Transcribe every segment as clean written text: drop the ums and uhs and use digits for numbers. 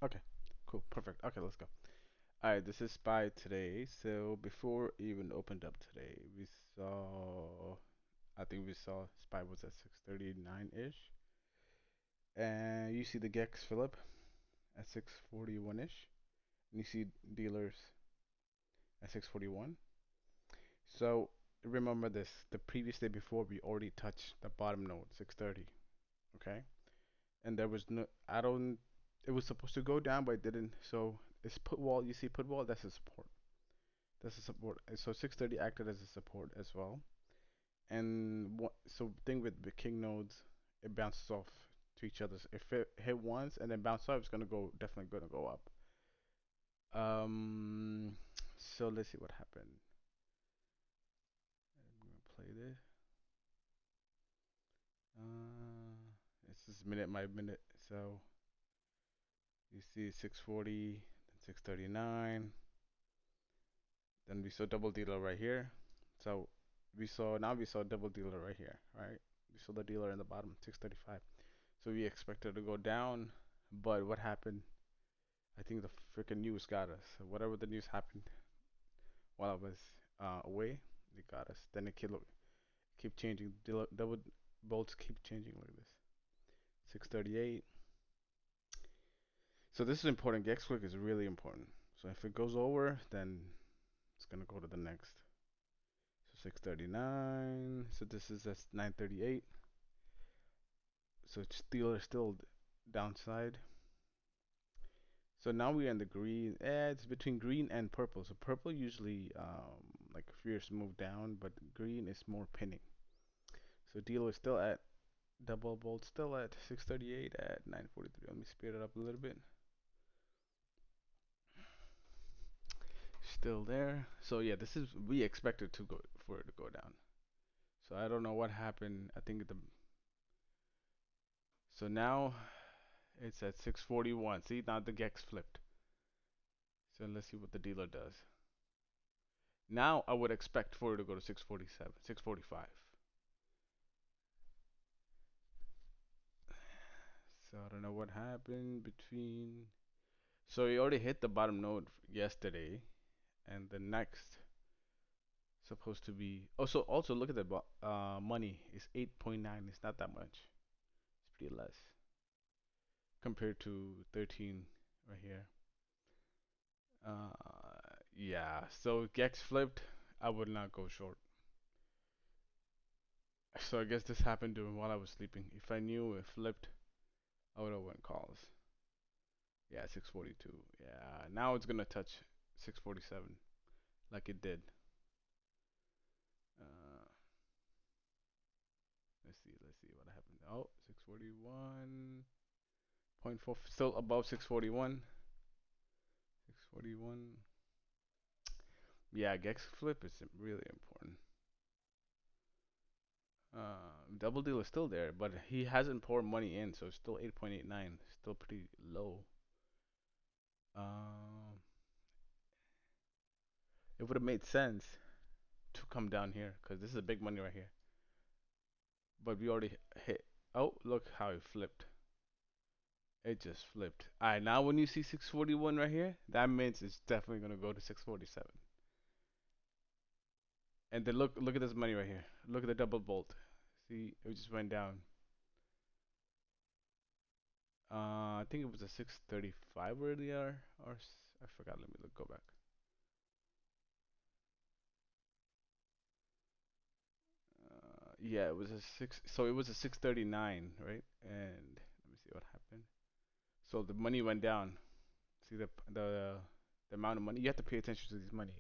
Okay, cool, perfect. Okay, let's go. All right, this is SPY today. So before it even opened up today, we saw, I think we saw SPY was at 639 ish, and you see the GEX Philip at 641 ish, and you see dealers at 641. So remember this: the previous day before, we already touched the bottom node, 630. Okay, and there was no, I don't. It was supposed to go down, but it didn't. So it's put wall. You see put wall. That's a support. That's a support. So 630 acted as a support as well. And what, so thing with the king nodes, it bounces off to each other. If it hit once and then bounce off, it's gonna go definitely gonna go up. Um, so let's see what happened. I'm gonna play this. This is minute by minute. So you see 640, then 639. Then we saw double dealer right here. So we saw double dealer right here, right? We saw the dealer in the bottom, 635. So we expected to go down, but what happened? I think the freaking news got us. Whatever the news happened while I was away, it got us. Then it keep changing. Double bolts keep changing like this. 638. So this is important. Gex quick is really important. So if it goes over, then it's gonna go to the next. So 639. So this is at 938. So it's still downside. So now we're in the green. It's between green and purple. So purple usually like fierce move down, but green is more pinning. So dealer is still at double bolt, still at 638 at 943. Let me speed it up a little bit. Still there. So yeah, this is we expected to go for it to go down. So I don't know what happened. I think the so now it's at 641. See, now the Gex flipped. So let's see what the dealer does. Now I would expect for it to go to 647, 645. So I don't know what happened between. So he already hit the bottom node yesterday, and the next supposed to be. Also look at the money. It's 8.9. It's not that much. It's pretty less compared to 13 right here. Yeah. So Gex flipped. I would not go short. So I guess this happened during while I was sleeping. If I knew it flipped, I would have went calls. Yeah, 642. Yeah. Now it's gonna touch 647 like it did. Uh, let's see what happened. Oh, 641.4, still above 641. 641. Yeah, Gex flip is really important. Double deal is still there, but he hasn't poured money in, so it's still 8.89. Still pretty low. Um, it would have made sense to come down here because this is a big money right here. But we already hit. Oh, look how it flipped. It just flipped. Alright, now when you see 641 right here, that means it's definitely gonna go to 647. And then look at this money right here. Look at the double bolt. See, it just went down. I think it was a 635 earlier, or I forgot. Let me go back. Yeah, it was a six. So it was a 639, right? And let me see what happened. So the money went down. See the amount of money. You have to pay attention to these monies.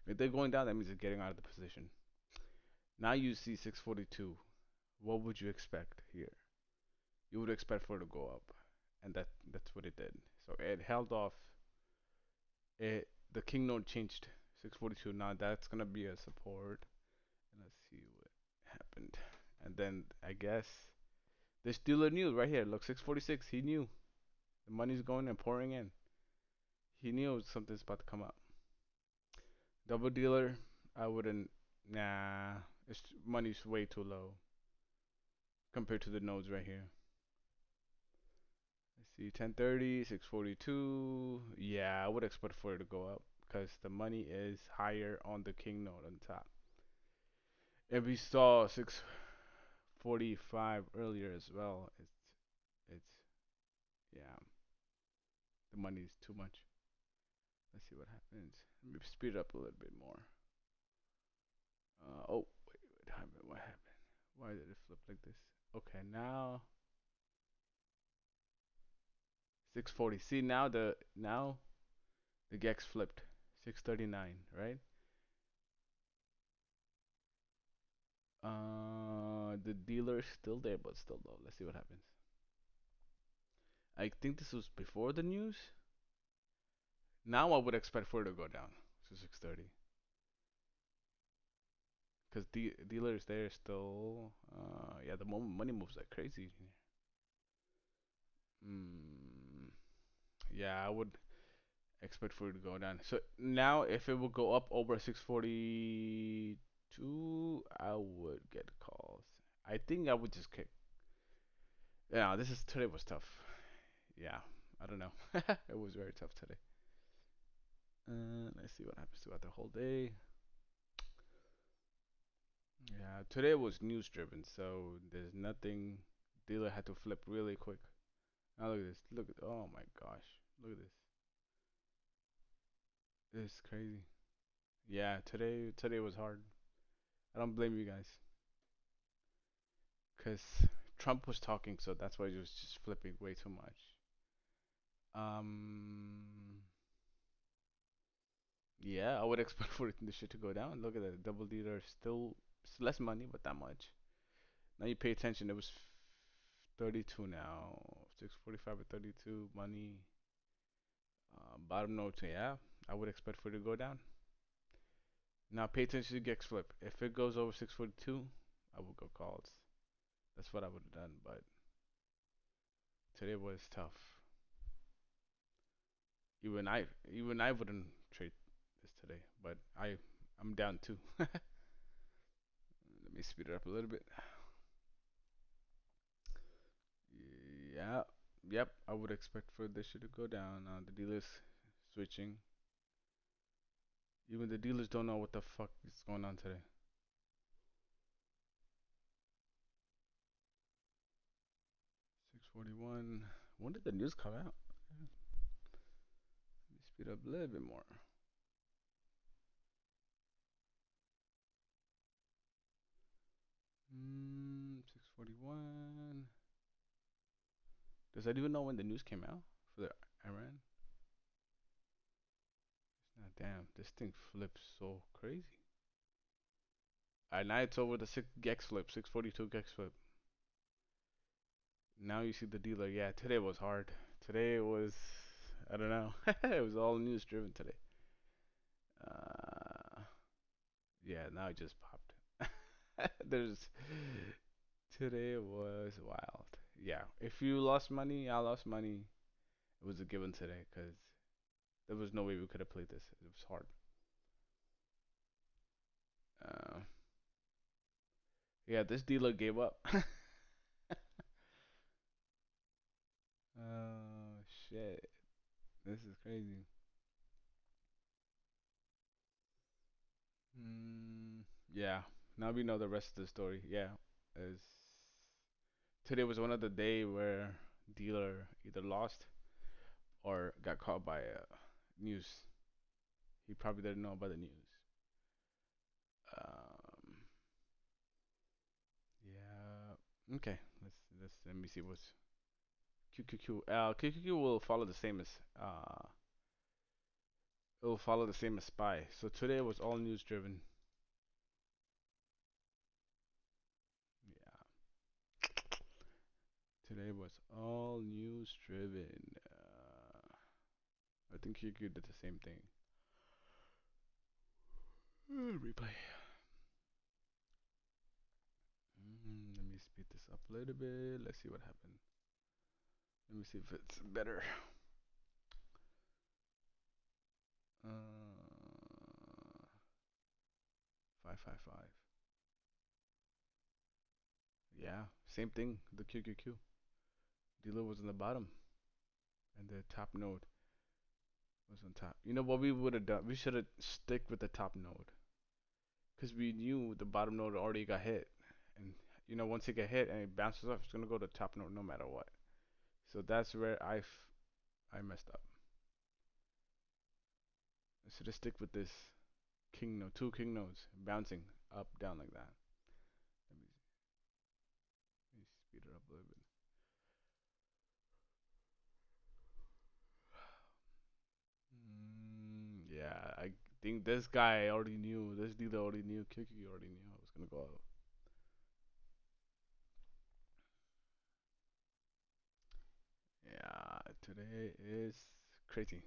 If they're going down, that means it's getting out of the position. Now you see 642. What would you expect here? You would expect for it to go up, and that's what it did. So it held off. The king node changed 642. Now that's gonna be a support. And let's see what happened. And then I guess this dealer knew right here. Look, 646. He knew the money's going and pouring in. He knew something's about to come up. Double dealer, I wouldn't. Nah, it's money's way too low compared to the nodes right here. See, 1030, 642. Yeah, I would expect for it to go up because the money is higher on the king note on top. And we saw 645 earlier as well. It's yeah, the money is too much. Let's see what happens. Let me speed up a little bit more. Oh, wait, what happened? What happened? Why did it flip like this? Okay, now 640. See, now the Gex flipped. 639, right? The dealer is still there, but still low. Let's see what happens. I think this was before the news. Now I would expect for it to go down to 630 because the dealer is there still. Yeah, the money moves like crazy. Mm, yeah, I would expect for it to go down. So now, if it would go up over 642, I would get calls. I think I would just kick. Yeah, this is today was tough. Yeah, I don't know. It was very tough today. Let's see what happens throughout the whole day. Yeah, today was news driven, so there's nothing. Dealer had to flip really quick. Now look at this. Look at. Oh my gosh. Look at this. It's crazy. Yeah, today was hard. I don't blame you guys, cause Trump was talking, so that's why he was just flipping way too much. Um, yeah, I would expect for the shit to go down. Look at that, double dealer still it's less money, but that much. Now you pay attention. It was 32 now. 645 at 32 money. Bottom note, yeah, I would expect for it to go down. Now pay attention to Gex flip. If it goes over 642, I would go calls. That's what I would have done. But today was tough. Even I, even I wouldn't trade this today. But I'm down too. Let me speed it up a little bit. Yeah, yep. I would expect for this shit to go down. The dealers switching. Even the dealers don't know what the fuck is going on today. 641. When did the news come out? Let me speed up a little bit more. 641. Does that even know when the news came out for the Iran? Nah, damn, this thing flips so crazy. Alright, now it's over the six Gex flip, 642 Gex flip. Now you see the dealer. Yeah, today was hard. Today was, I don't know. It was all news driven today. Uh, yeah, now it just popped. There's Today was wild. Yeah, if you lost money, I lost money. It was a given today because there was no way we could have played this. It was hard. Uh, yeah, this dealer gave up. Oh shit, this is crazy. Mm, yeah, now we know the rest of the story. Yeah, is today was one of the day where dealer either lost or got caught by news. He probably didn't know about the news. Um, yeah. Okay. Let's let me see what's QQQ. QQQ will follow the same as it will follow the same as Spy. So today was all news driven. Yeah. Today was all news driven. I think QQ did the same thing. Replay. Let me speed this up a little bit. Let's see what happened. Let me see if it's better. Uh, 555. Yeah, same thing. The QQQ. Dealer was in the bottom. and the top node was on top. You know what we would have done? We should have stick with the top node, because we knew the bottom node already got hit, and once it get hit and it bounces off, it's gonna go to the top node no matter what. So that's where I messed up. I should have stick with this king node, two king nodes bouncing up down like that. Let me, let me speed it up a little bit. Yeah, I think this guy already knew. This dealer already knew. Kiki already knew I was gonna go out. Yeah, today is crazy.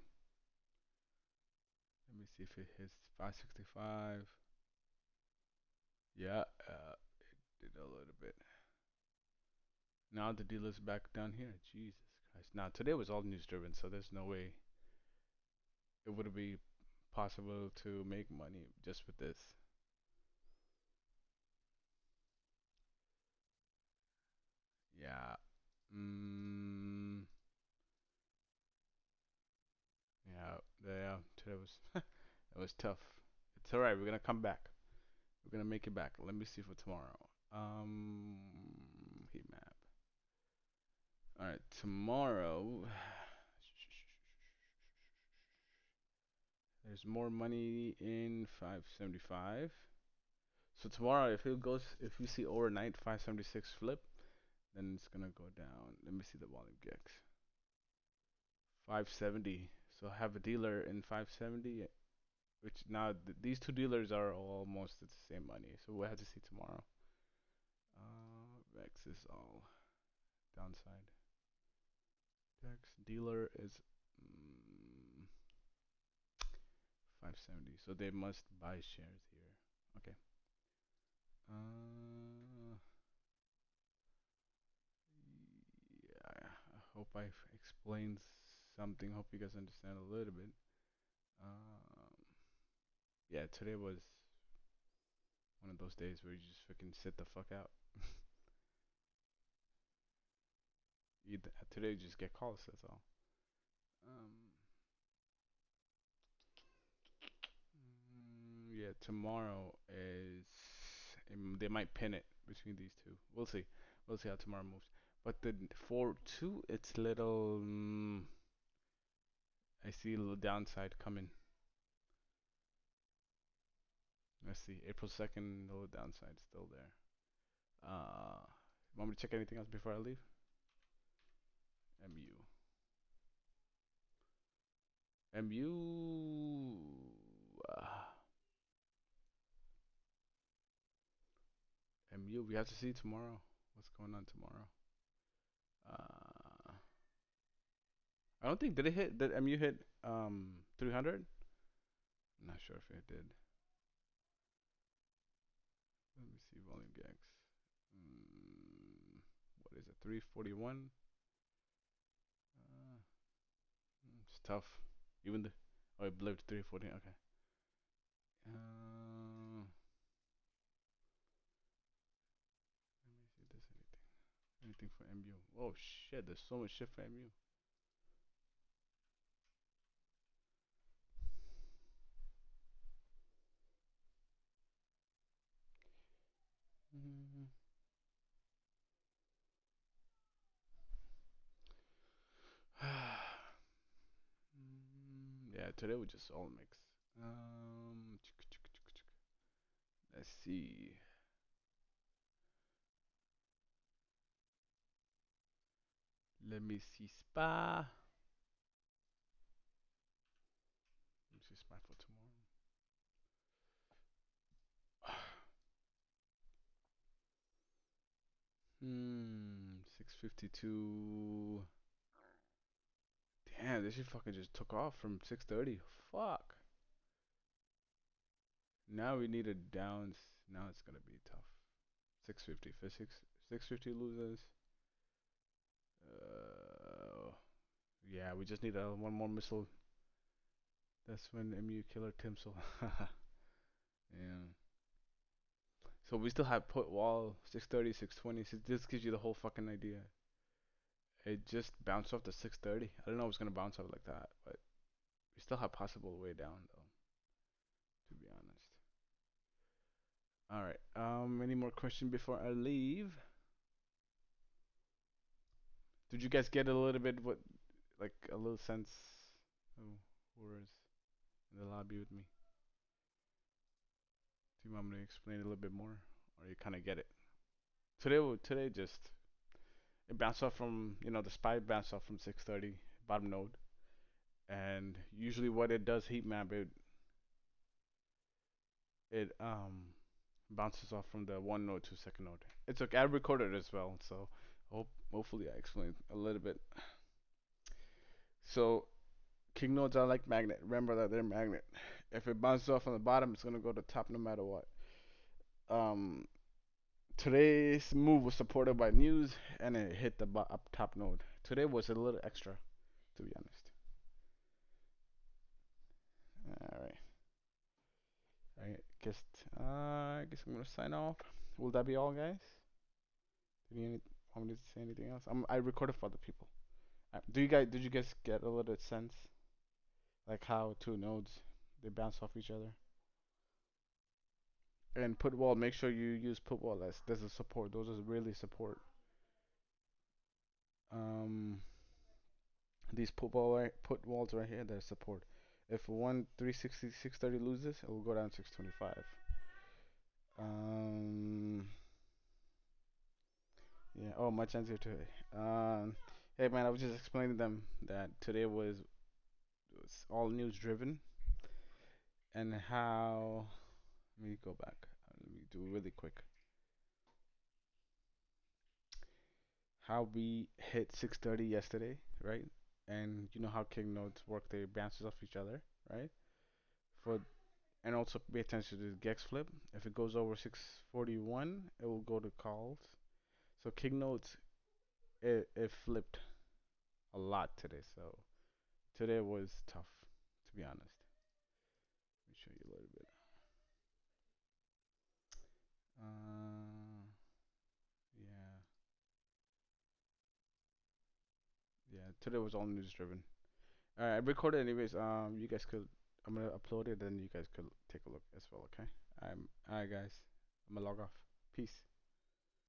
Let me see if it hits 565. Yeah, did a little bit. Now the dealer's back down here. Jesus Christ. Now today was all news driven, so there's no way it would be possible to make money just with this. Yeah. Mm, yeah. Yeah. Today was it was tough. It's alright. We're gonna come back. We're gonna make it back. Let me see for tomorrow. Heat map. All right, tomorrow. There's more money in 575. So tomorrow, if we see overnight 576 flip, then it's gonna go down. Let me see the volume gex. 570. So I have a dealer in 570, which now these two dealers are almost at the same money. So we'll have to see tomorrow. Vex is all downside. Dex dealer is mm, 570. So they must buy shares here. Okay. Uh, yeah, I hope I explained something. Hope you guys understand a little bit. Um, yeah, today was one of those days where you just freaking sit the fuck out. Today you just get calls. That's all. Um, yeah, tomorrow is they might pin it between these two. We'll see. We'll see how tomorrow moves. But the 4-2, it's little. I see a little downside coming. Let's see. April 2nd, a little downside still there. Want me to check anything else before I leave? MU. MU. MU. We have to see tomorrow. What's going on tomorrow? Uh, I don't think did MU hit 300? Not sure if it did. Let me see volume gags. What is it? 341. Uh, it's tough. Even the it blipped 314. Okay. Let me see if there's anything for MU. Oh shit! There's so much shit for MU. Mm. Yeah, today we just all mix. Let's see. Let me see spa. Let me see spa for tomorrow. 652. Damn, this shit fucking just took off from 630. Fuck. Now we need a downs. Now it's gonna be tough. 650 for 650 losers. Uh, yeah, we just need one more missile. That's when MU killer Timsel. Yeah. So we still have put wall 630, 620. So this gives you the whole fucking idea. It just bounced off the 630. I don't know if it's gonna bounce off like that, but we still have possible way down though, to be honest. All right. Any more question before I leave? Did you guys get a little bit what, like a little sense of who is in the lobby with me? Do you want me to explain a little bit more, or you kind of get it? Today just it bounced off from the SPY bounced off from 630 bottom node, and usually what it does heat map it bounces off from the one node to second node. It's okay. I recorded it as well, so hopefully I explained a little bit. So king nodes are like magnet. Remember that they're magnet. If it bounces off on the bottom, it's gonna go to top no matter what. Um, Today's move was supported by news, and it hit the up top node. Today was a little extra, to be honest. All right. I guess I'm gonna sign off. Will that be all, guys? Did you want me to say anything else? I recorded for other people. Did you guys get a little sense like how two nodes they bounce off each other? And put wall, make sure you use put wall as there's a support. Those are really support. Um, these put walls right here, they're support. If one 360 630 loses, it will go down 625. Um, yeah. Oh, much answer to it. Hey man, I was just explaining to them that today was all news driven, and how. Let me go back. Let me do it really quick. How we hit 630 yesterday, right? And you know how king nodes work, they bounces off each other, right? For and also pay attention to the Gex flip. If it goes over 641, it will go to calls. So king nodes, it flipped a lot today. So today was tough, to be honest. Let me show you a little bit. Uh, yeah, yeah. Today was all news driven. Alright, I recorded anyways. You guys could. I'm gonna upload it, then you guys could take a look as well. Okay. Alright, guys. I'm gonna log off. Peace.